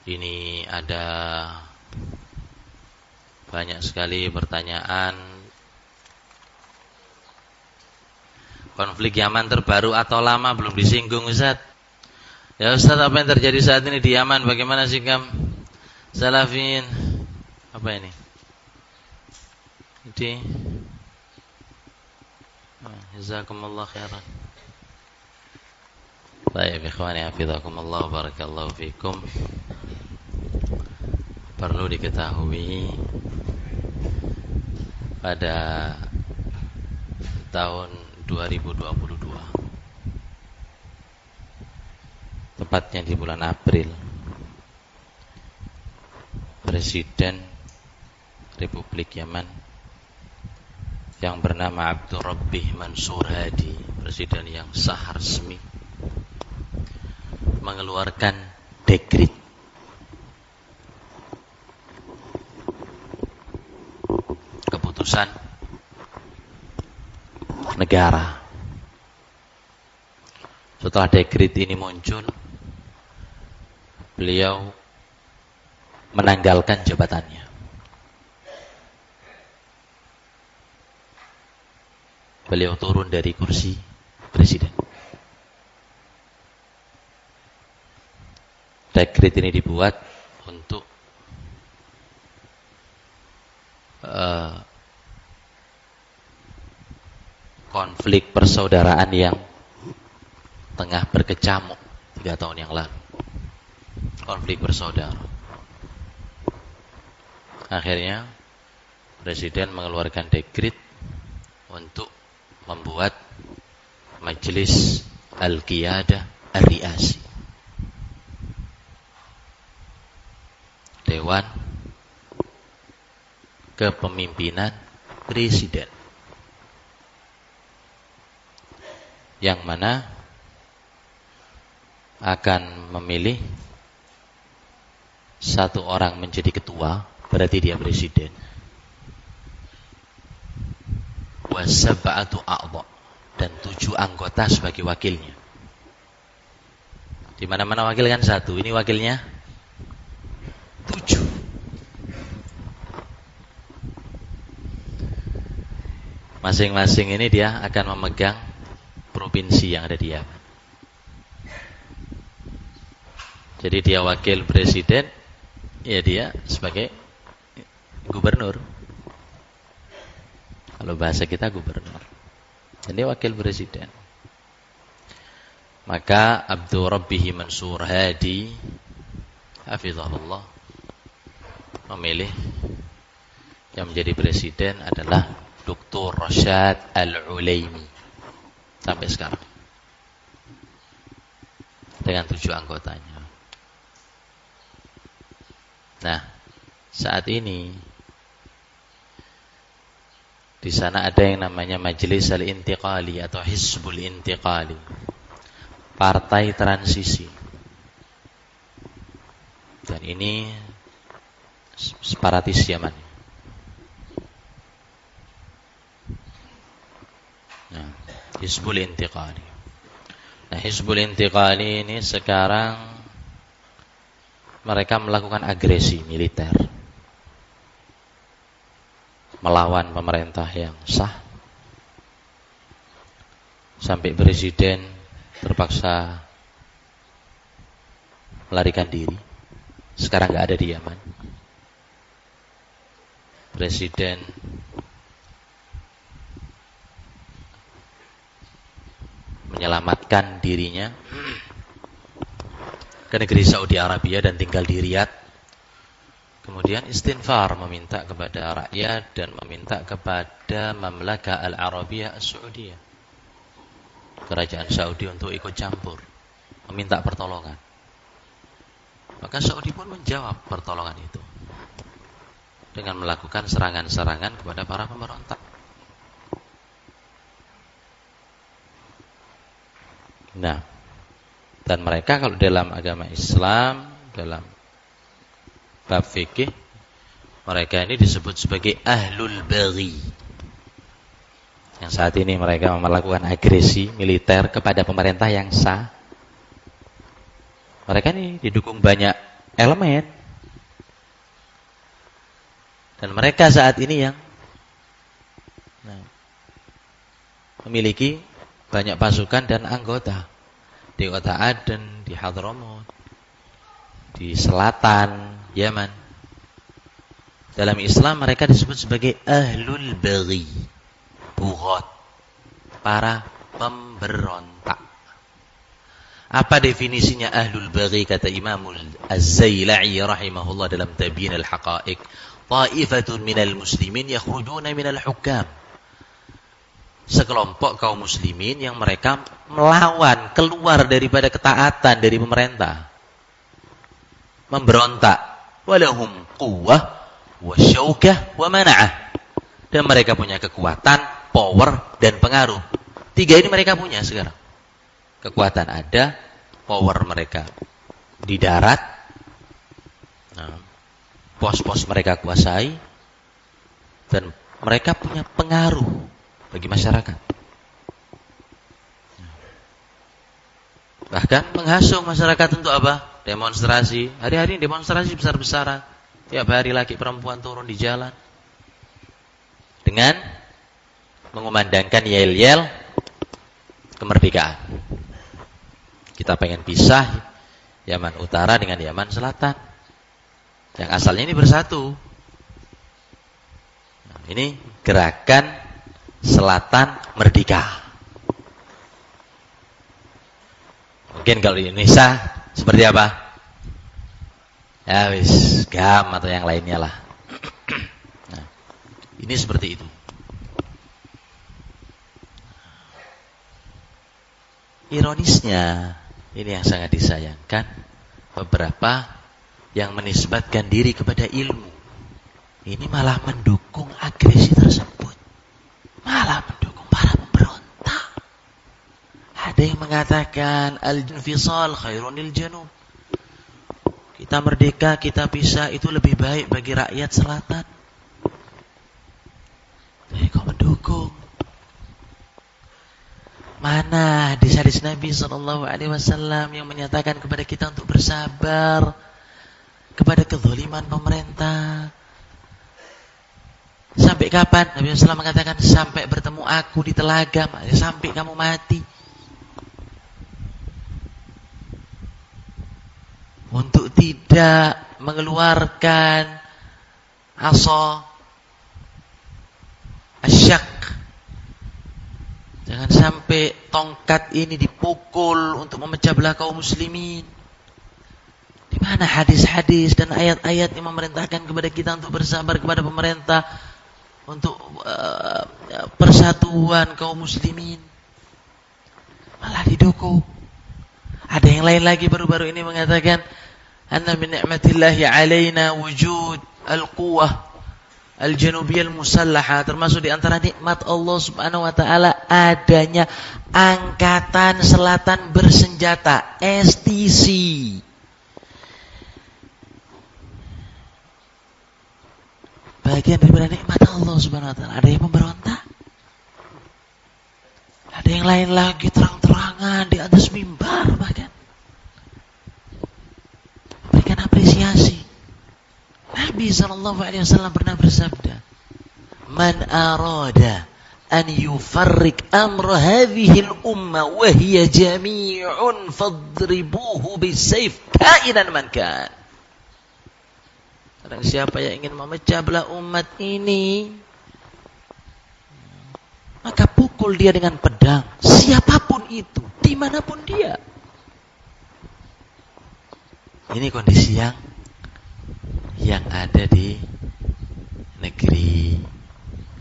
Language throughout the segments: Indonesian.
Ini ada banyak sekali pertanyaan. Konflik Yaman terbaru atau lama belum disinggung Ustaz. Ya Ustaz, apa yang terjadi saat ini di Yaman? Bagaimana sikap Salafin? Apa ini? Jadi jazakumullah khairan. Baik, ikhwani hafizakumullah, barakallahu fikum. Perlu diketahui pada tahun 2022, tepatnya di bulan April, Presiden Republik Yaman yang bernama Abdur Rabbih Mansur Hadi, presiden yang sah resmi, mengeluarkan dekret keputusan negara. Setelah dekret ini muncul, beliau menanggalkan jabatannya. Beliau turun dari kursi presiden. Dekret ini dibuat untuk konflik persaudaraan yang tengah berkecamuk 3 tahun yang lalu. Konflik bersaudara. Akhirnya presiden mengeluarkan dekret untuk membuat Majelis Al-Qiyadah Ar-Ri'asi, Dewan Kepemimpinan Presiden, yang mana akan memilih satu orang menjadi ketua, berarti dia presiden, wasab'atu a'dha, dan 7 anggota sebagai wakilnya. Di mana-mana wakil kan 1, ini wakilnya 7. Masing-masing ini dia akan memegang provinsi yang ada di Yaman. Jadi dia wakil presiden, ya dia sebagai gubernur. Kalau bahasa kita gubernur. Jadi wakil presiden. Maka Abdur Rabbih Mansur Hadi hafizahullah memilih yang menjadi presiden adalah Dr. Rashad Al-Ulaimi sampai sekarang dengan 7 anggotanya. Nah, saat ini di sana ada yang namanya Majelis Al-Intiqali atau Hizbul Intiqali, partai transisi. Dan ini separatis Yaman. Nah, Hizbul Intiqali. Nah, Hizbul Intiqali ini sekarang mereka melakukan agresi militer melawan pemerintah yang sah, sampai presiden terpaksa melarikan diri. Sekarang nggak ada di Yaman. Presiden menyelamatkan dirinya ke negeri Saudi Arabia dan tinggal di Riyadh. Kemudian istighfar, meminta kepada rakyat dan meminta kepada Mamlakah Al-Arabiyah As-Saudiyah, kerajaan Saudi, untuk ikut campur, meminta pertolongan. Maka Saudi pun menjawab pertolongan itu dengan melakukan serangan-serangan kepada para pemberontak. Nah, dan mereka kalau dalam agama Islam, dalam bab fikih, mereka ini disebut sebagai ahlul baghi. Yang saat ini mereka melakukan agresi militer kepada pemerintah yang sah. Mereka ini didukung banyak elemen. Dan mereka saat ini yang memiliki banyak pasukan dan anggota di kota Aden, di Hadramaut, di selatan Yaman. Dalam Islam mereka disebut sebagai ahlul baghi, bughat, para pemberontak. Apa definisinya ahlul baghi kata Imam Az-Zailai rahimahullah dalam Tabyin al-Haqa'iq? Ta'ifatun minal muslimin yakhrujuna minal hukam. Sekelompok kaum muslimin yang mereka melawan, keluar daripada ketaatan dari pemerintah. Memberontak. Walahum quwwah wa syaukah wa mana'ah. Dan mereka punya kekuatan, power dan pengaruh. Tiga ini mereka punya sekarang. Kekuatan ada, power mereka di darat. Pos-pos mereka kuasai dan mereka punya pengaruh bagi masyarakat. Bahkan menghasung masyarakat untuk apa? Demonstrasi. Hari-hari demonstrasi besar-besaran. Tiap hari laki perempuan turun di jalan dengan mengumandangkan yel-yel kemerdekaan. Kita pengen pisah Yaman Utara dengan Yaman Selatan. Yang asalnya ini bersatu. Nah, ini gerakan Selatan Merdeka. Mungkin kalau di Indonesia seperti apa? Ya wis, GAM atau yang lainnya lah. Nah, ini seperti itu. Ironisnya, ini yang sangat disayangkan, beberapa yang menisbatkan diri kepada ilmu ini malah mendukung agresi tersebut, malah mendukung para pemberontak. Ada yang mengatakan al-infisal khairunil janub, kita merdeka, kita pisah, itu lebih baik bagi rakyat selatan. Jadi kau mendukung. Mana hadis-hadis Nabi SAW yang menyatakan kepada kita untuk bersabar kepada kezaliman pemerintah? Sampai kapan? Nabi SAW mengatakan sampai bertemu aku di telaga, sampai kamu mati. Untuk tidak mengeluarkan asa asyak. Jangan sampai tongkat ini dipukul untuk memecah belah kaum muslimin. Di mana hadis-hadis dan ayat-ayat yang memerintahkan kepada kita untuk bersabar kepada pemerintah, untuk persatuan kaum muslimin? Malah didukung. Ada yang lain lagi baru-baru ini mengatakan, anna min ni'matillahi alaina wujud al-quwwah al-janubiyah al-musallaha, termasuk di antara nikmat Allah Subhanahu wa taala adanya angkatan selatan bersenjata, STC. Bagian daripada nikmat Allah Subhanahu wa taala. Ada yang memberontak. Ada yang lain lagi terang-terangan di atas mimbar bahkan memberikan apresiasi. Nabi SAW pernah bersabda, "Man arada an yufarrik amra hadhihi al-umma wa hiya jami'un fadribuhu bisayf kainan man kan." Barang siapa yang ingin memecah belah umat ini, maka pukul dia dengan pedang, siapapun itu, dimanapun dia. Ini kondisi yang ada di negeri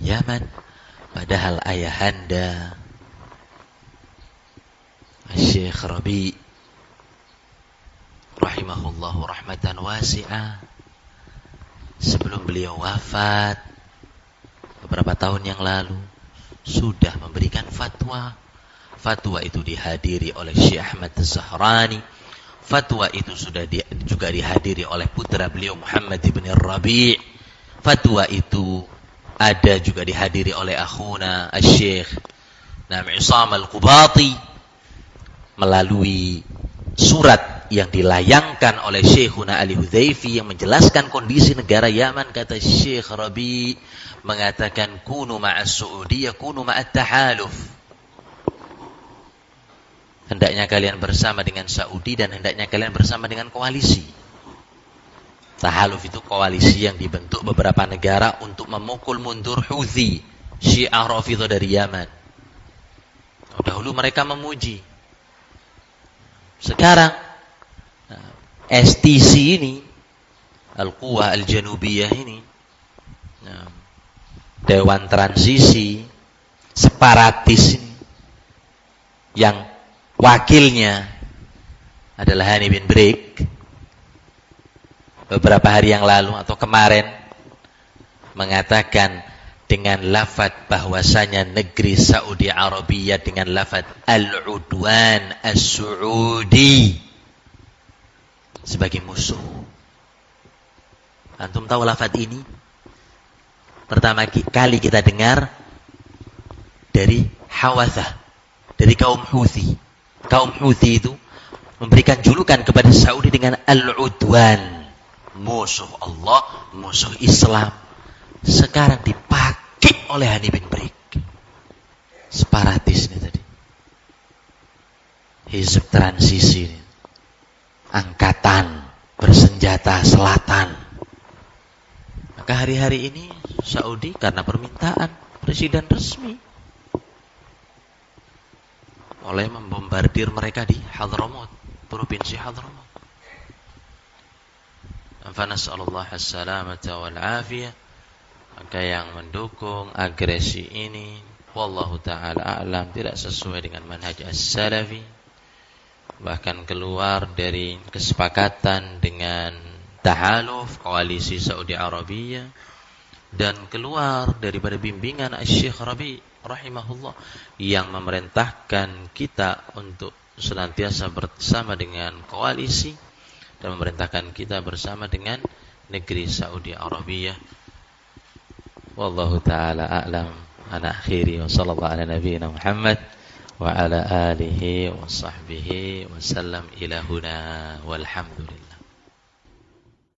Yaman. Padahal ayahanda Syekh Rabi rahimahullahu rahmatan wasi'ah, sebelum beliau wafat beberapa tahun yang lalu sudah memberikan fatwa. Fatwa itu dihadiri oleh Syekh Ahmad Az-Zahrani. Fatwa itu sudah juga dihadiri oleh putra beliau Muhammad ibn Rabi'. Fatwa itu ada juga dihadiri oleh akhuna Syekh Isam Al-Qubati melalui surat surat yang dilayangkan oleh Syekhuna Ali Hudzaifi yang menjelaskan kondisi negara Yaman, kata Syekh Rabi mengatakan kunu ma'as Saudiyah kunu ma'at tahaluf. Hendaknya kalian bersama dengan Saudi dan hendaknya kalian bersama dengan koalisi. Tahaluf itu koalisi yang dibentuk beberapa negara untuk memukul mundur Houthi, Syiah Rafidhah dari Yaman. Dahulu mereka memuji. Sekarang STC ini, Al-Quwah Al-Janubiyah ini, Dewan Transisi separatis ini, yang wakilnya adalah Hani bin Brik, beberapa hari yang lalu atau kemarin mengatakan dengan lafaz bahwasanya negeri Saudi Arabia dengan lafaz al-udwan as-Saudi sebagai musuh. Antum tahu lafaz ini? Pertama kali kita dengar dari Hawathah, dari kaum Houthi. Kaum Houthi itu memberikan julukan kepada Saudi dengan al-udwan, musuh Allah, musuh Islam. Sekarang dipakai oleh Hani bin Brik, separatis ini tadi, Hizb transisi ini, angkatan bersenjata selatan. Maka hari-hari ini Saudi karena permintaan presiden resmi oleh membombardir mereka di Hadramaut, provinsi Hadramaut. Fanas'alullah as-salamata wal afiyah. Maka yang mendukung agresi ini wallahu ta'ala a'lam tidak sesuai dengan manhaj as-salafi, bahkan keluar dari kesepakatan dengan tahaluf koalisi Saudi Arabia dan keluar daripada bimbingan Syekh Rabi rahimahullah yang memerintahkan kita untuk senantiasa bersama dengan koalisi dan memerintahkan kita bersama dengan negeri Saudi Arabia. Wallahu ta'ala a'lam. Ana akhiri wa sallallahu ala nabiyyina Muhammad wa ala alihi wa sahbihi wa sallam ila huna walhamdulillah.